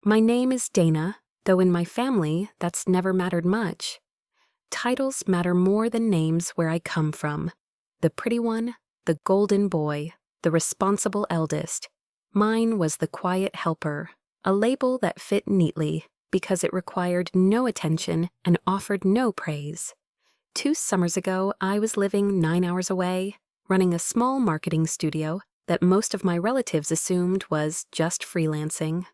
My name is Dana, though in my family that's never mattered much. Titles matter more than names where I come from. The pretty one, the golden boy, the responsible eldest. Mine was the quiet helper, a label that fit neatly because it required no attention and offered no praise. 2 summers ago, I was living 9 hours away, running a small marketing studio that most of my relatives assumed was just freelancing.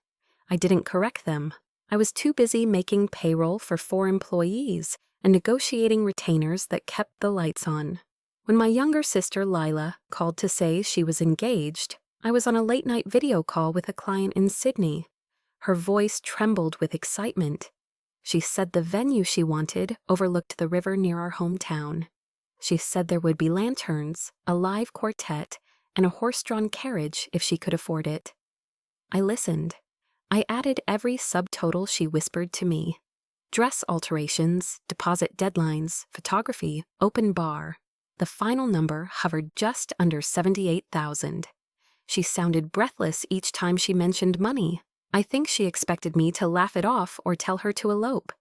I didn't correct them. I was too busy making payroll for 4 employees and negotiating retainers that kept the lights on. When my younger sister Lila called to say she was engaged, I was on a late-night video call with a client in Sydney. Her voice trembled with excitement. She said the venue she wanted overlooked the river near our hometown. She said there would be lanterns, a live quartet, and a horse-drawn carriage if she could afford it. I listened. I added every subtotal she whispered to me. Dress alterations, deposit deadlines, photography, open bar. The final number hovered just under $78,000. She sounded breathless each time she mentioned money. I think she expected me to laugh it off or tell her to elope.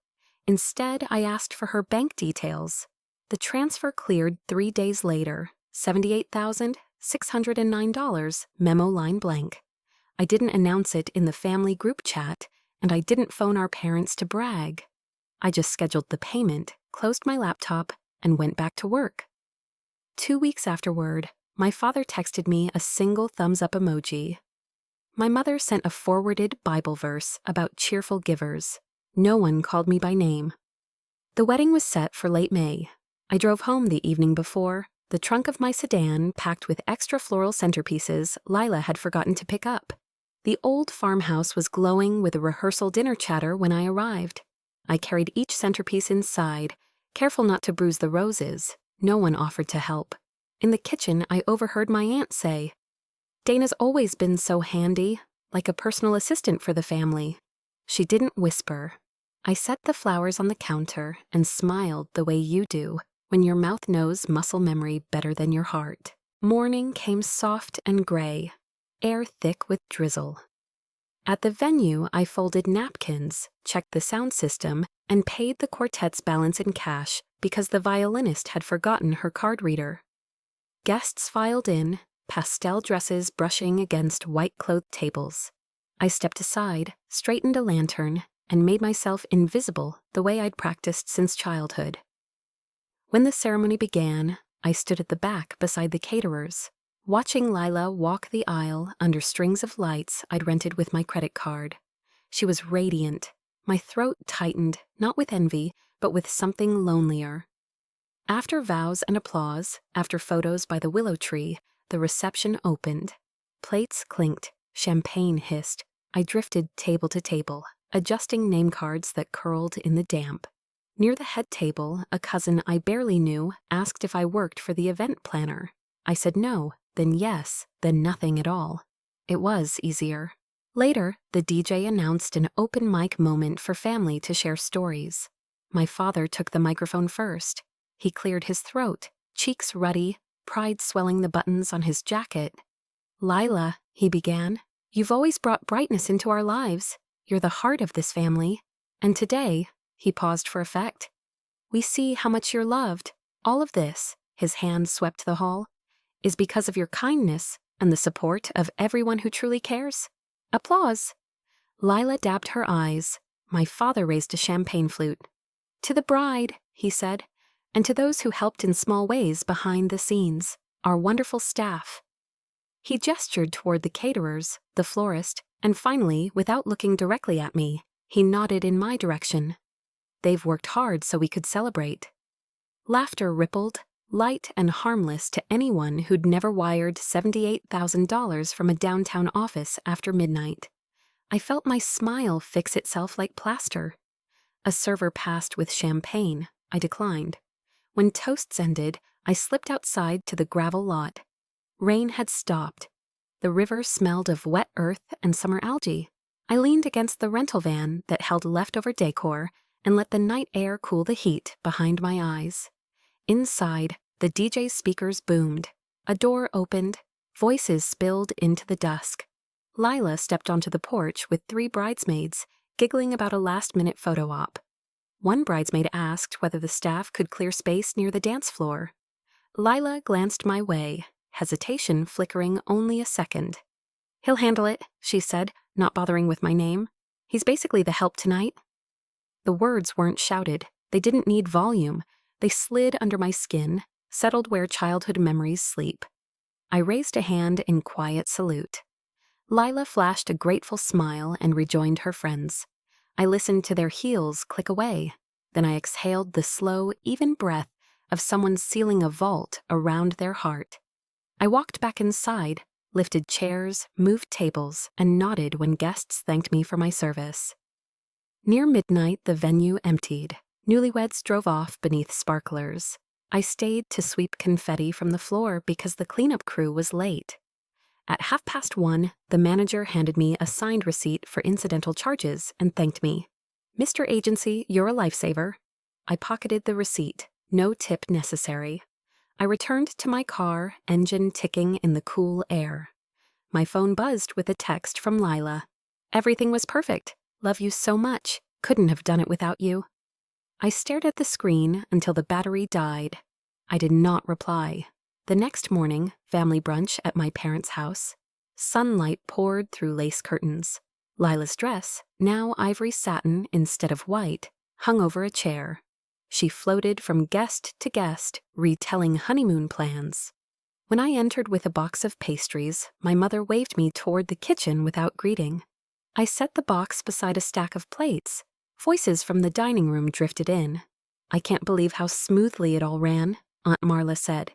Instead, I asked for her bank details. The transfer cleared 3 days later, $78,609, memo line blank. I didn't announce it in the family group chat, and I didn't phone our parents to brag. I just scheduled the payment, closed my laptop, and went back to work. 2 weeks afterward, my father texted me a single thumbs-up emoji. My mother sent a forwarded Bible verse about cheerful givers. No one called me by name. The wedding was set for late May. I drove home the evening before, the trunk of my sedan packed with extra floral centerpieces Lila had forgotten to pick up. The old farmhouse was glowing with a rehearsal dinner chatter when I arrived. I carried each centerpiece inside, careful not to bruise the roses. No one offered to help. In the kitchen, I overheard my aunt say, "Dana's always been so handy, like a personal assistant for the family." She didn't whisper. I set the flowers on the counter and smiled the way you do when your mouth knows muscle memory better than your heart. Morning came soft and gray, air thick with drizzle. At the venue, I folded napkins, checked the sound system, and paid the quartet's balance in cash because the violinist had forgotten her card reader. Guests filed in, pastel dresses brushing against white-clothed tables. I stepped aside, straightened a lantern, and made myself invisible the way I'd practiced since childhood. When the ceremony began, I stood at the back beside the caterers, watching Lila walk the aisle under strings of lights I'd rented with my credit card. She was radiant. My throat tightened, not with envy, but with something lonelier. After vows and applause, after photos by the willow tree, the reception opened. Plates clinked, champagne hissed. I drifted table to table, adjusting name cards that curled in the damp. Near the head table, a cousin I barely knew asked if I worked for the event planner. I said no, then yes, then nothing at all. It was easier. Later, the DJ announced an open mic moment for family to share stories. My father took the microphone first. He cleared his throat, cheeks ruddy, pride swelling the buttons on his jacket. "Lila," he began, "you've always brought brightness into our lives. You're the heart of this family. And today," he paused for effect, "we see how much you're loved. All of this," his hand swept the hall, "is because of your kindness and the support of everyone who truly cares." Applause. Lila dabbed her eyes. My father raised a champagne flute. "To the bride," he said, "and to those who helped in small ways behind the scenes, our wonderful staff." He gestured toward the caterers, the florist, and finally, without looking directly at me, he nodded in my direction. "They've worked hard so we could celebrate." Laughter rippled, light and harmless to anyone who'd never wired $78,000 from a downtown office after midnight. I felt my smile fix itself like plaster. A server passed with champagne. I declined. When toasts ended, I slipped outside to the gravel lot. Rain had stopped. The river smelled of wet earth and summer algae. I leaned against the rental van that held leftover decor and let the night air cool the heat behind my eyes. Inside, the DJ's speakers boomed. A door opened. Voices spilled into the dusk. Lila stepped onto the porch with 3 bridesmaids, giggling about a last-minute photo op. One bridesmaid asked whether the staff could clear space near the dance floor. Lila glanced my way, hesitation flickering only a second. "He'll handle it," she said, not bothering with my name. "He's basically the help tonight." The words weren't shouted. They didn't need volume. They slid under my skin, settled where childhood memories sleep. I raised a hand in quiet salute. Lila flashed a grateful smile and rejoined her friends. I listened to their heels click away. Then I exhaled the slow, even breath of someone sealing a vault around their heart. I walked back inside, lifted chairs, moved tables, and nodded when guests thanked me for my service. Near midnight, the venue emptied. Newlyweds drove off beneath sparklers. I stayed to sweep confetti from the floor because the cleanup crew was late. At 1:30, the manager handed me a signed receipt for incidental charges and thanked me. "Mr. Agency, you're a lifesaver." I pocketed the receipt. No tip necessary. I returned to my car, engine ticking in the cool air. My phone buzzed with a text from Lila. "Everything was perfect. Love you so much. Couldn't have done it without you." I stared at the screen until the battery died. I did not reply. The next morning, family brunch at my parents' house. Sunlight poured through lace curtains. Lila's dress, now ivory satin instead of white, hung over a chair. She floated from guest to guest, retelling honeymoon plans. When I entered with a box of pastries, my mother waved me toward the kitchen without greeting. I set the box beside a stack of plates. Voices from the dining room drifted in. "I can't believe how smoothly it all ran," Aunt Marla said.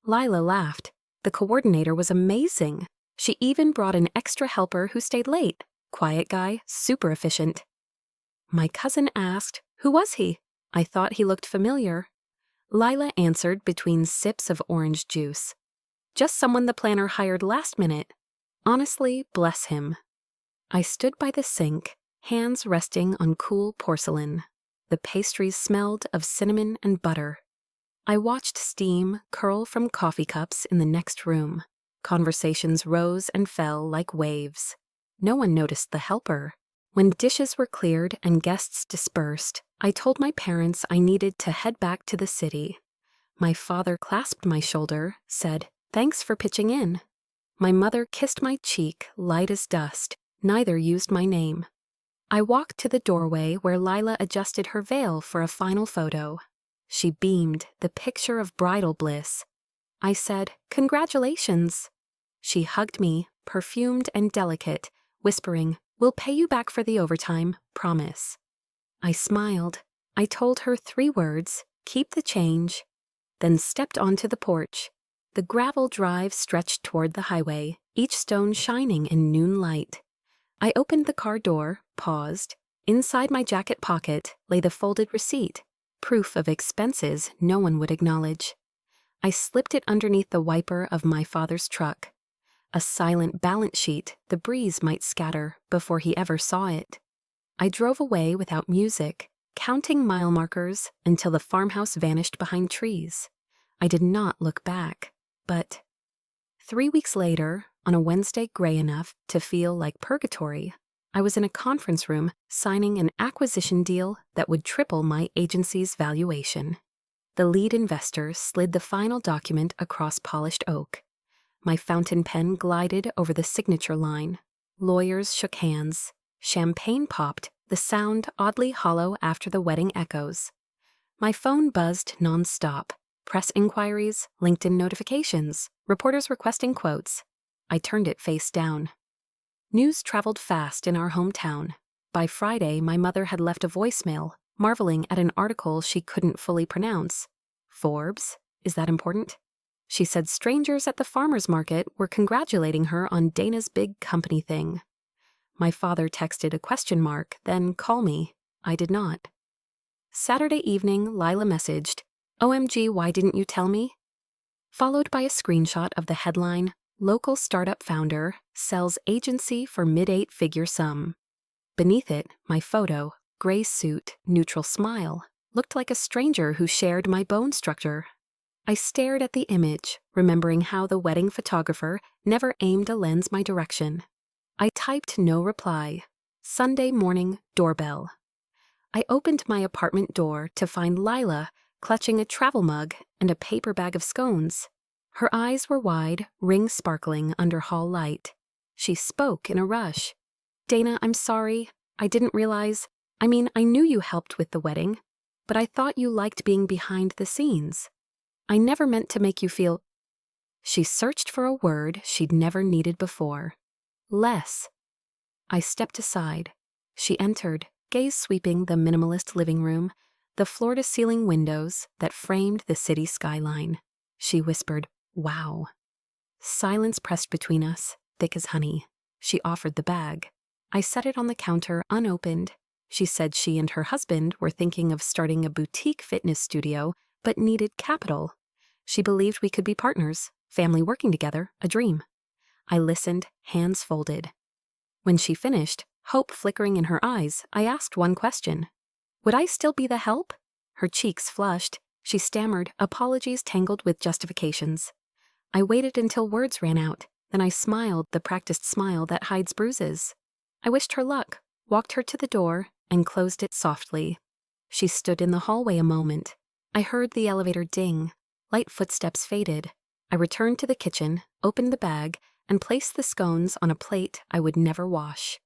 Lila laughed. "The coordinator was amazing. She even brought an extra helper who stayed late. Quiet guy, super efficient." My cousin asked, "Who was he?" I thought he looked familiar. Lila answered between sips of orange juice. "Just someone the planner hired last minute. Honestly, bless him." I stood by the sink, hands resting on cool porcelain. The pastries smelled of cinnamon and butter. I watched steam curl from coffee cups in the next room. Conversations rose and fell like waves. No one noticed the helper. When dishes were cleared and guests dispersed, I told my parents I needed to head back to the city. My father clasped my shoulder, said, "Thanks for pitching in." My mother kissed my cheek, light as dust. Neither used my name. I walked to the doorway where Lila adjusted her veil for a final photo. She beamed, the picture of bridal bliss. I said, "Congratulations." She hugged me, perfumed and delicate, whispering, "We'll pay you back for the overtime, promise." I smiled. I told her 3 words, "Keep the change," then stepped onto the porch. The gravel drive stretched toward the highway, each stone shining in noon light. I opened the car door, paused. Inside my jacket pocket lay the folded receipt, proof of expenses no one would acknowledge. I slipped it underneath the wiper of my father's truck. A silent balance sheet the breeze might scatter before he ever saw it. I drove away without music, counting mile markers until the farmhouse vanished behind trees. I did not look back, but 3 weeks later, on a Wednesday gray enough to feel like purgatory, I was in a conference room signing an acquisition deal that would triple my agency's valuation. The lead investor slid the final document across polished oak. My fountain pen glided over the signature line. Lawyers shook hands. Champagne popped, the sound oddly hollow after the wedding echoes. My phone buzzed nonstop. Press inquiries, LinkedIn notifications, reporters requesting quotes. I turned it face down. News traveled fast in our hometown. By Friday, my mother had left a voicemail, marveling at an article she couldn't fully pronounce. Forbes? Is that important? She said strangers at the farmer's market were congratulating her on Dana's big company thing. My father texted a question mark, then call me. I did not. Saturday evening, Lila messaged, "OMG, why didn't you tell me?" Followed by a screenshot of the headline, "Local startup founder sells agency for mid-8-figure sum." Beneath it, my photo, gray suit, neutral smile, looked like a stranger who shared my bone structure. I stared at the image, remembering how the wedding photographer never aimed a lens my direction. I typed no reply. Sunday morning doorbell. I opened my apartment door to find Lila clutching a travel mug and a paper bag of scones. Her eyes were wide, rings sparkling under hall light. She spoke in a rush. "Dana, I'm sorry. I didn't realize. I knew you helped with the wedding, but I thought you liked being behind the scenes. I never meant to make you feel—" She searched for a word she'd never needed before. Less. I stepped aside. She entered, gaze sweeping the minimalist living room, the floor-to-ceiling windows that framed the city skyline. She whispered, "Wow." Silence pressed between us, thick as honey. She offered the bag. I set it on the counter unopened. She said she and her husband were thinking of starting a boutique fitness studio, but needed capital. She believed we could be partners, family working together, a dream. I listened, hands folded. When she finished, hope flickering in her eyes, I asked one question. Would I still be the help? Her cheeks flushed. She stammered, apologies tangled with justifications. I waited until words ran out, then I smiled the practiced smile that hides bruises. I wished her luck, walked her to the door, and closed it softly. She stood in the hallway a moment. I heard the elevator ding. Light footsteps faded. I returned to the kitchen, opened the bag, and placed the scones on a plate I would never wash.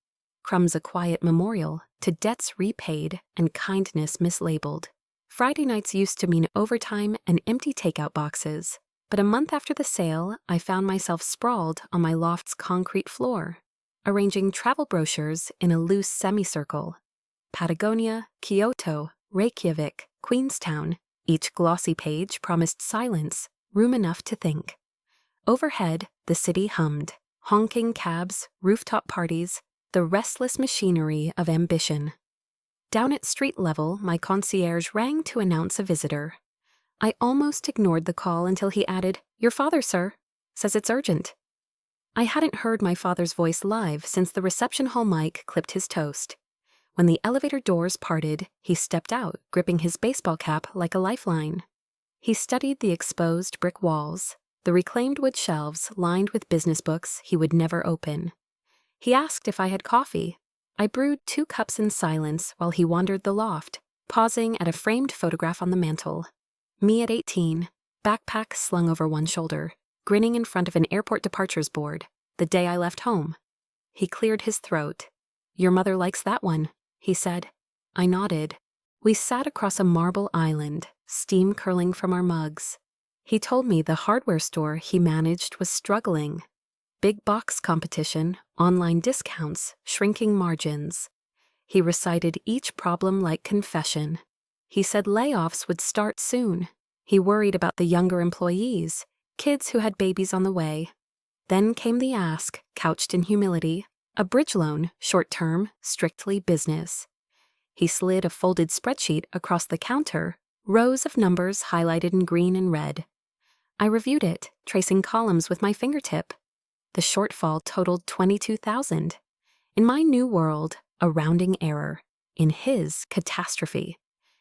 Crumbs a quiet memorial to debts repaid and kindness mislabeled. Friday nights used to mean overtime and empty takeout boxes, but a month after the sale, I found myself sprawled on my loft's concrete floor, arranging travel brochures in a loose semicircle. Patagonia, Kyoto, Reykjavik, Queenstown. Each glossy page promised silence, room enough to think. Overhead, the city hummed, honking cabs, rooftop parties, the restless machinery of ambition. Down at street level, my concierge rang to announce a visitor. I almost ignored the call until he added, "Your father, sir, says it's urgent." I hadn't heard my father's voice live since the reception hall mic clipped his toast. When the elevator doors parted, he stepped out, gripping his baseball cap like a lifeline. He studied the exposed brick walls, the reclaimed wood shelves lined with business books he would never open. He asked if I had coffee. I brewed 2 cups in silence while he wandered the loft, pausing at a framed photograph on the mantel. Me at 18, backpack slung over one shoulder, grinning in front of an airport departures board, the day I left home. He cleared his throat. "Your mother likes that one," he said. I nodded. We sat across a marble island, steam curling from our mugs. He told me the hardware store he managed was struggling. Big box competition, online discounts, shrinking margins. He recited each problem like confession. He said layoffs would start soon. He worried about the younger employees, kids who had babies on the way. Then came the ask, couched in humility, a bridge loan, short-term, strictly business. He slid a folded spreadsheet across the counter, rows of numbers highlighted in green and red. I reviewed it, tracing columns with my fingertip. The shortfall totaled $22,000. In my new world, a rounding error. In his, catastrophe.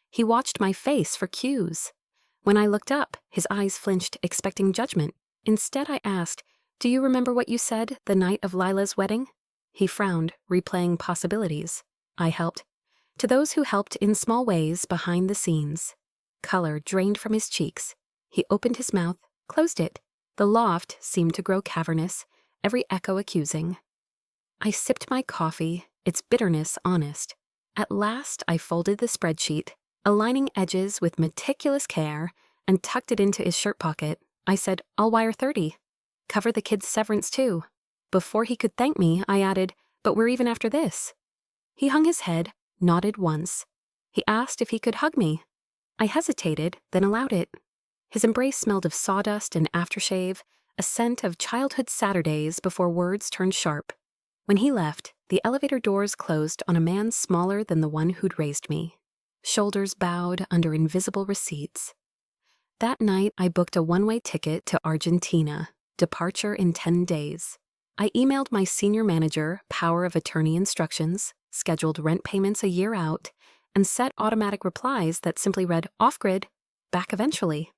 He watched my face for cues. When I looked up, his eyes flinched, expecting judgment. Instead, I asked, "Do you remember what you said the night of Lila's wedding?" He frowned, replaying possibilities. I helped. To those who helped in small ways behind the scenes. Color drained from his cheeks. He opened his mouth, closed it. The loft seemed to grow cavernous, every echo accusing. I sipped my coffee, its bitterness honest. At last I folded the spreadsheet, aligning edges with meticulous care, and tucked it into his shirt pocket. I said, "I'll wire 30. Cover the kids' severance too." Before he could thank me, I added, "But we're even after this." He hung his head, nodded once. He asked if he could hug me. I hesitated, then allowed it. His embrace smelled of sawdust and aftershave, a scent of childhood Saturdays before words turned sharp. When he left, the elevator doors closed on a man smaller than the one who'd raised me. Shoulders bowed under invisible receipts. That night, I booked a one-way ticket to Argentina, departure in 10 days. I emailed my senior manager power of attorney instructions, scheduled rent payments a year out, and set automatic replies that simply read, "Off-grid, back eventually."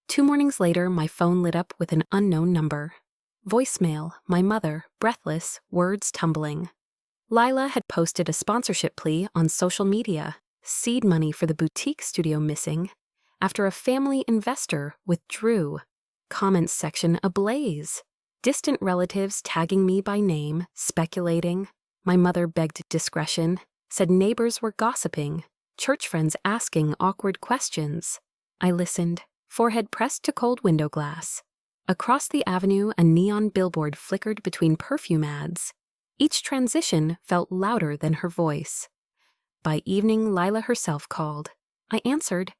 2 mornings later, my phone lit up with an unknown number. Voicemail, my mother, breathless, words tumbling. Lila had posted a sponsorship plea on social media, seed money for the boutique studio missing, after a family investor withdrew. Comments section ablaze. Distant relatives tagging me by name, speculating. My mother begged discretion, said neighbors were gossiping, church friends asking awkward questions. I listened, forehead pressed to cold window glass. Across the avenue, a neon billboard flickered between perfume ads. Each transition felt louder than her voice. By evening, Lila herself called. I answered.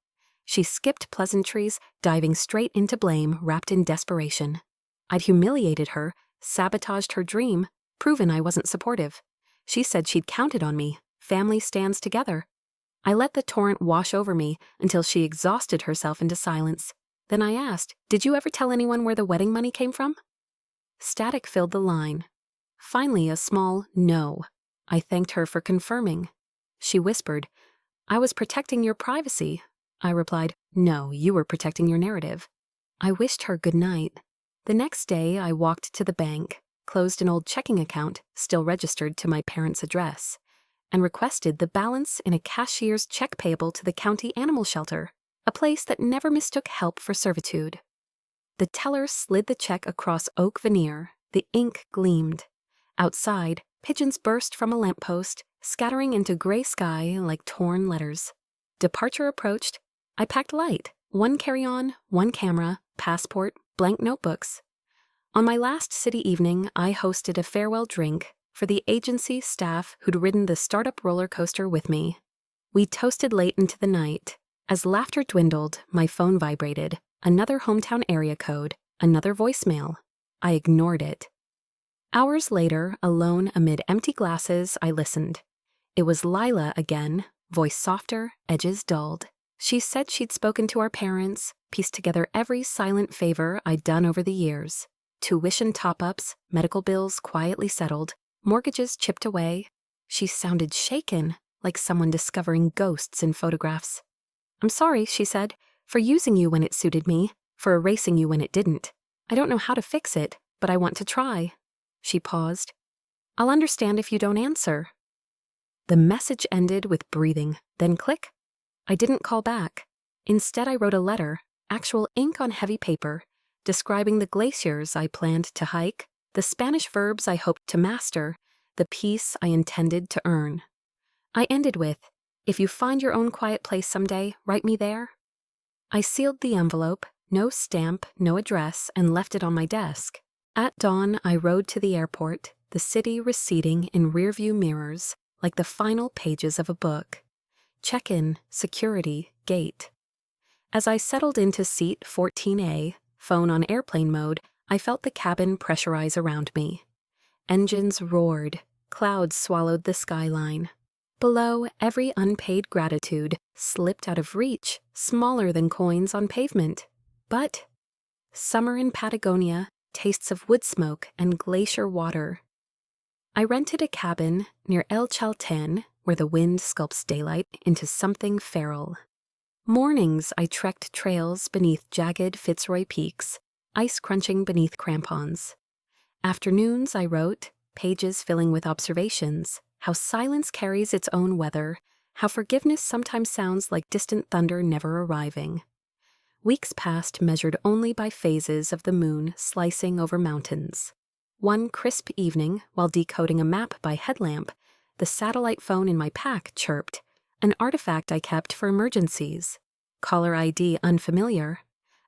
She skipped pleasantries, diving straight into blame wrapped in desperation. I'd humiliated her, sabotaged her dream, proven I wasn't supportive. She said she'd counted on me. Family stands together. I let the torrent wash over me until she exhausted herself into silence. Then I asked, "Did you ever tell anyone where the wedding money came from?" Static filled the line. Finally, a small no. I thanked her for confirming. She whispered, "I was protecting your privacy." I replied, "No, you were protecting your narrative." I wished her good night. The next day, I walked to the bank, closed an old checking account, still registered to my parents' address, and requested the balance in a cashier's check payable to the county animal shelter, a place that never mistook help for servitude. The teller slid the check across oak veneer. The ink gleamed. Outside, pigeons burst from a lamppost, scattering into gray sky like torn letters. Departure approached. I packed light, 1 carry-on, 1 camera, passport, blank notebooks. On my last city evening, I hosted a farewell drink for the agency staff who'd ridden the startup roller coaster with me. We toasted late into the night. As laughter dwindled, my phone vibrated. Another hometown area code, another voicemail. I ignored it. Hours later, alone amid empty glasses, I listened. It was Lila again, voice softer, edges dulled. She said she'd spoken to our parents, pieced together every silent favor I'd done over the years. Tuition top-ups, medical bills quietly settled, mortgages chipped away. She sounded shaken, like someone discovering ghosts in photographs. "I'm sorry," she said, "for using you when it suited me, for erasing you when it didn't. I don't know how to fix it, but I want to try." She paused. "I'll understand if you don't answer." The message ended with breathing, then click. I didn't call back. Instead, I wrote a letter, actual ink on heavy paper, describing the glaciers I planned to hike, the Spanish verbs I hoped to master, the peace I intended to earn. I ended with, "If you find your own quiet place someday, write me there." I sealed the envelope, no stamp, no address, and left it on my desk. At dawn, I rode to the airport, the city receding in rearview mirrors, like the final pages of a book. Check-in, security, gate. As I settled into seat 14A, phone on airplane mode, I felt the cabin pressurize around me. Engines roared, clouds swallowed the skyline. Below, every unpaid gratitude slipped out of reach, smaller than coins on pavement. But summer in Patagonia, tastes of wood smoke and glacier water. I rented a cabin near El Chaltén, where the wind sculpts daylight into something feral. Mornings I trekked trails beneath jagged Fitzroy peaks, ice crunching beneath crampons. Afternoons I wrote, pages filling with observations, how silence carries its own weather, how forgiveness sometimes sounds like distant thunder never arriving. Weeks passed measured only by phases of the moon slicing over mountains. One crisp evening, while decoding a map by headlamp, the satellite phone in my pack chirped, an artifact I kept for emergencies. Caller ID unfamiliar.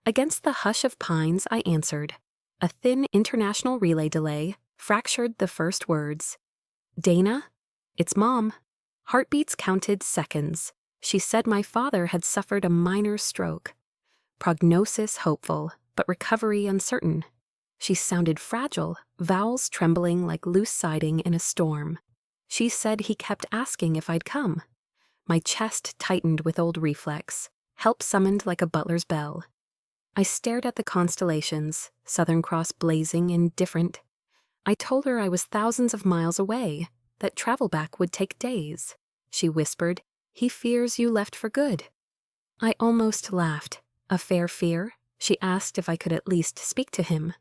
Against the hush of pines, I answered. A thin international relay delay fractured the first words. "Dana? It's Mom." Heartbeats counted seconds. She said my father had suffered a minor stroke. Prognosis hopeful, but recovery uncertain. She sounded fragile, vowels trembling like loose siding in a storm. She said he kept asking if I'd come. My chest tightened with old reflex, help summoned like a butler's bell. I stared at the constellations, Southern Cross blazing indifferent. I told her I was thousands of miles away, that travel back would take days. She whispered, "He fears you left for good." I almost laughed. A fair fear? She asked if I could at least speak to him.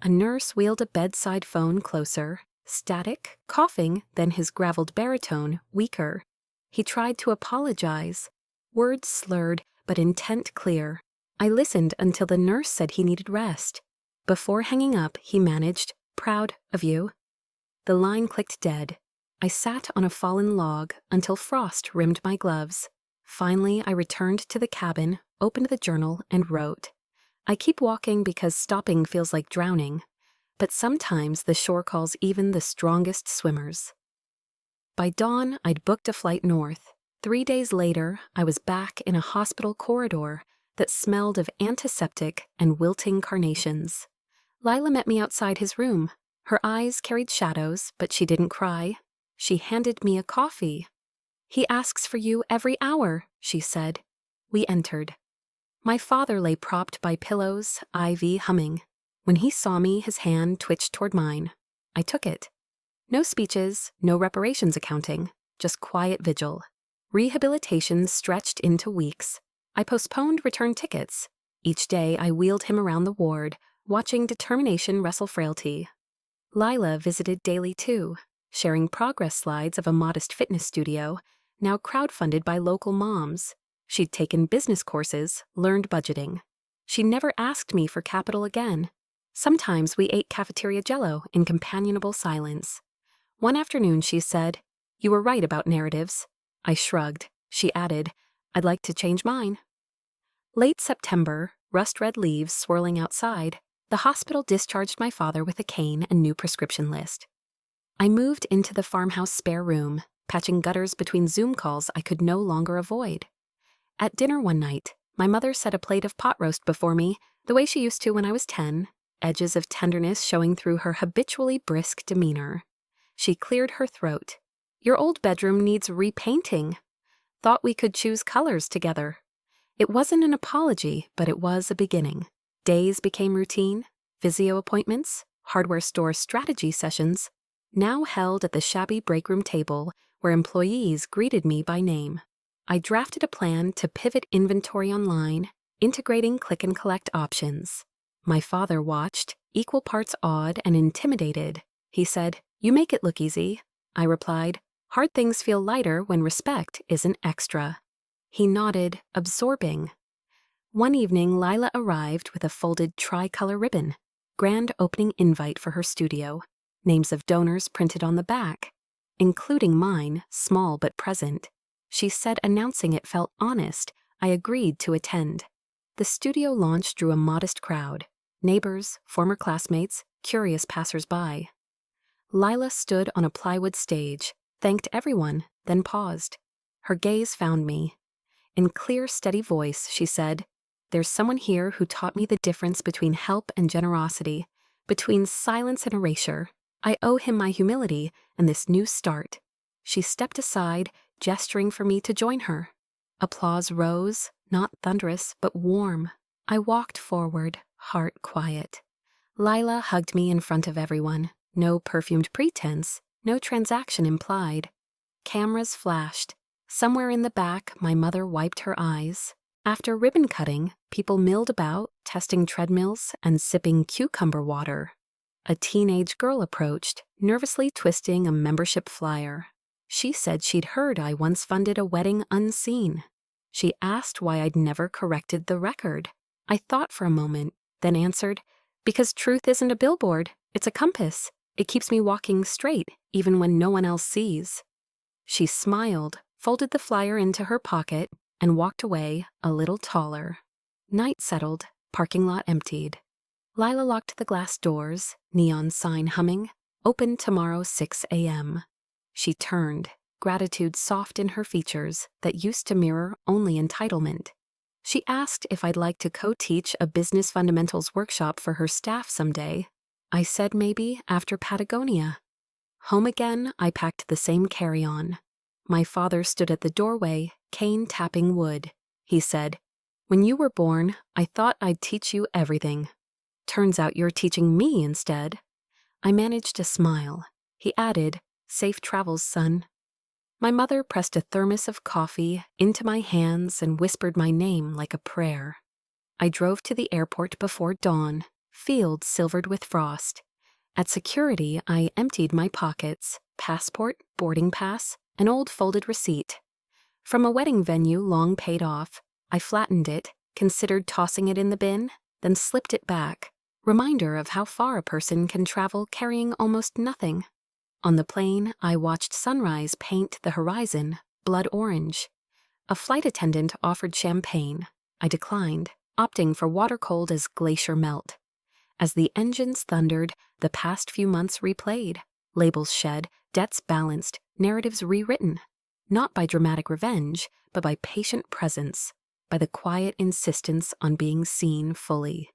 A nurse wheeled a bedside phone closer, static, coughing, then his graveled baritone, weaker. He tried to apologize. Words slurred, but intent clear. I listened until the nurse said he needed rest. Before hanging up, he managed, "Proud of you." The line clicked dead. I sat on a fallen log until frost rimmed my gloves. Finally, I returned to the cabin, opened the journal, and wrote. I keep walking because stopping feels like drowning, but sometimes the shore calls even the strongest swimmers. By dawn, I'd booked a flight north. 3 days later, I was back in a hospital corridor that smelled of antiseptic and wilting carnations. Lila met me outside his room. Her eyes carried shadows, but she didn't cry. She handed me a coffee. "He asks for you every hour," she said. We entered. My father lay propped by pillows, IV humming. When he saw me, his hand twitched toward mine. I took it. No speeches, no reparations accounting, just quiet vigil. Rehabilitation stretched into weeks. I postponed return tickets. Each day I wheeled him around the ward, watching determination wrestle frailty. Lila visited daily too, sharing progress slides of a modest fitness studio, now crowdfunded by local moms. She'd taken business courses, learned budgeting. She never asked me for capital again. Sometimes we ate cafeteria jello in companionable silence. One afternoon she said, "You were right about narratives." I shrugged. She added, "I'd like to change mine." Late September, rust-red leaves swirling outside, the hospital discharged my father with a cane and new prescription list. I moved into the farmhouse spare room, patching gutters between Zoom calls I could no longer avoid. At dinner one night, my mother set a plate of pot roast before me, the way she used to when I was 10, edges of tenderness showing through her habitually brisk demeanor. She cleared her throat. "Your old bedroom needs repainting. Thought we could choose colors together." It wasn't an apology, but it was a beginning. Days became routine, physio appointments, hardware store strategy sessions, now held at the shabby breakroom table where employees greeted me by name. I drafted a plan to pivot inventory online, integrating click and collect options. My father watched, equal parts awed and intimidated. He said, "You make it look easy." I replied, "Hard things feel lighter when respect isn't extra." He nodded, absorbing. One evening, Lila arrived with a folded tricolor ribbon, grand opening invite for her studio, names of donors printed on the back, including mine, small but present. She said announcing it felt honest. I agreed to attend. The studio launch drew a modest crowd, neighbors, former classmates, curious passers-by. Lila stood on a plywood stage, thanked everyone, then paused. Her gaze found me. In clear, steady voice, she said, "There's someone here who taught me the difference between help and generosity, between silence and erasure. I owe him my humility and this new start." She stepped aside, gesturing for me to join her. Applause rose, not thunderous, but warm. I walked forward, heart quiet. Lila hugged me in front of everyone. No perfumed pretense, no transaction implied. Cameras flashed. Somewhere in the back, my mother wiped her eyes. After ribbon cutting, people milled about, testing treadmills and sipping cucumber water. A teenage girl approached, nervously twisting a membership flyer. She said she'd heard I once funded a wedding unseen. She asked why I'd never corrected the record. I thought for a moment, then answered, "Because truth isn't a billboard, it's a compass. It keeps me walking straight, even when no one else sees." She smiled, folded the flyer into her pocket, and walked away, a little taller. Night settled, parking lot emptied. Lila locked the glass doors, neon sign humming, "Open tomorrow 6 a.m. She turned, gratitude soft in her features that used to mirror only entitlement. She asked if I'd like to co-teach a business fundamentals workshop for her staff someday. I said maybe after Patagonia. Home again, I packed the same carry-on. My father stood at the doorway, cane tapping wood. He said, "When you were born, I thought I'd teach you everything. Turns out you're teaching me instead." I managed a smile. He added, "Safe travels, son." My mother pressed a thermos of coffee into my hands and whispered my name like a prayer. I drove to the airport before dawn, fields silvered with frost. At security, I emptied my pockets, passport, boarding pass, an old folded receipt. From a wedding venue long paid off, I flattened it, considered tossing it in the bin, then slipped it back. Reminder of how far a person can travel carrying almost nothing. On the plane, I watched sunrise paint the horizon blood orange. A flight attendant offered champagne. I declined, opting for water cold as glacier melt. As the engines thundered, the past few months replayed. Labels shed, debts balanced, narratives rewritten. Not by dramatic revenge, but by patient presence, by the quiet insistence on being seen fully.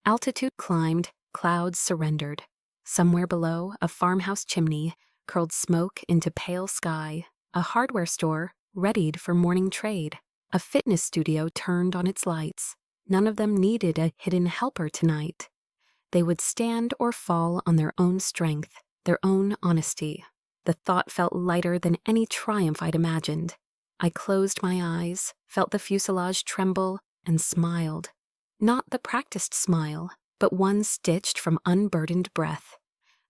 Altitude climbed, clouds surrendered. Somewhere below, a farmhouse chimney curled smoke into pale sky. A hardware store readied for morning trade. A fitness studio turned on its lights. None of them needed a hidden helper tonight. They would stand or fall on their own strength, their own honesty. The thought felt lighter than any triumph I'd imagined. I closed my eyes, felt the fuselage tremble, and smiled. Not the practiced smile, but one stitched from unburdened breath.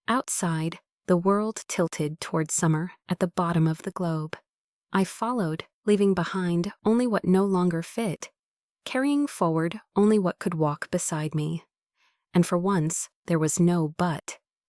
Outside, the world tilted toward summer at the bottom of the globe. I followed, leaving behind only what no longer fit, carrying forward only what could walk beside me. And for once, there was no but.